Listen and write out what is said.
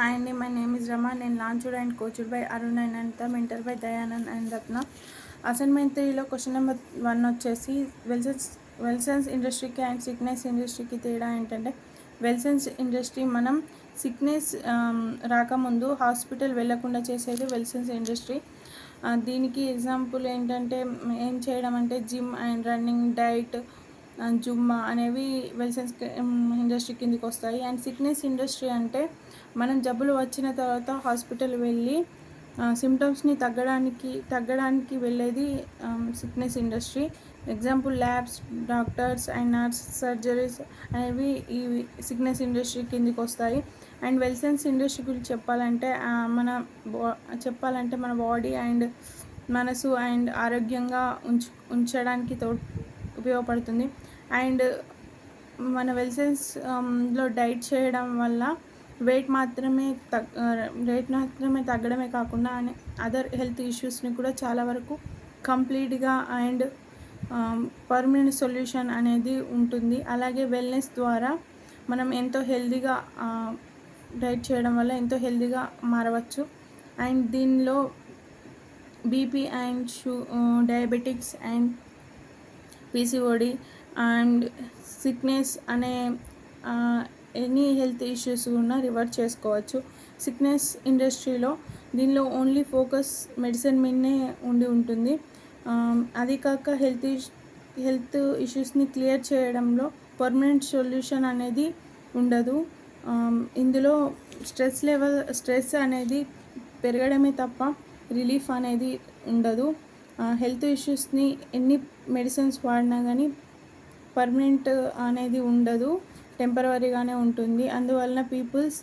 Hi Andy, my name is Rama. నేను launched and coached by Arun and Ananta, mentored by Dayanand and Ratna. Assignment 3లో question number 1 వచ్చేసి wellness ఇండస్ట్రీకి and sickness ఇండస్ట్రీకి తేడా ఏంటంటే, wellness industry మనం sickness రాకముందు హాస్పిటల్ వెళ్ళకుండా చేసేది వెల్సన్స్ ఇండస్ట్రీ. దీనికి ఎగ్జాంపుల్ ఏంటంటే, ఏం చేయడం అంటే gym and running, diet, Jumma అనేవి వెల్సన్స్ ఇండస్ట్రీ కిందికి వస్తాయి. అండ్ సిక్నెస్ ఇండస్ట్రీ అంటే మనం జబ్బులు వచ్చిన తర్వాత హాస్పిటల్ వెళ్ళి సిమ్టమ్స్ని తగ్గడానికి వెళ్ళేది sickness industry. Example labs, doctors and nurse, surgeries అనేవి ఈ సిక్నెస్ ఇండస్ట్రీ కిందికి వస్తాయి. అండ్ వెల్సన్స్ ఇండస్ట్రీ గురించి చెప్పాలంటే మన బాడీ అండ్ మనసు అండ్ ఆరోగ్యంగా ఉంచడానికి ఉపయోగపడుతుంది. అండ్ మన వెల్సన్స్ లో డైట్ చేయడం వల్ల వెయిట్ మాత్రమే తగ్గడమే కాకుండా అదర్ హెల్త్ ఇష్యూస్ని కూడా చాలా వరకు కంప్లీట్గా అండ్ పర్మనెంట్ సొల్యూషన్ అనేది ఉంటుంది. అలాగే వెల్నెస్ ద్వారా మనం ఎంతో హెల్తీగా డైట్ చేయడం వల్ల ఎంతో హెల్తీగా మారవచ్చు. అండ్ దీనిలో BP and diabetics and PCOD and sickness అనే ఎనీ హెల్త్ ఇష్యూస్ కూడా రివర్స్ చేసుకోవచ్చు. సిక్నెస్ ఇండస్ట్రీలో దీనిలో ఓన్లీ ఫోకస్ మెడిసిన్ మీదనే ఉంటుంది. అది కాక హెల్త్ ఇష్యూస్ని క్లియర్ చేయడంలో సొల్యూషన్ అనేది ఉండదు. ఇందులో స్ట్రెస్ అనేది పెరగడమే తప్ప రిలీఫ్ అనేది ఉండదు. హెల్త్ ఇష్యూస్ని ఎన్ని మెడిసిన్స్ వాడినా కానీ పర్మనెంట్ అనేది ఉండదు, టెంపరవరీగానే ఉంటుంది. అందువలన పీపుల్స్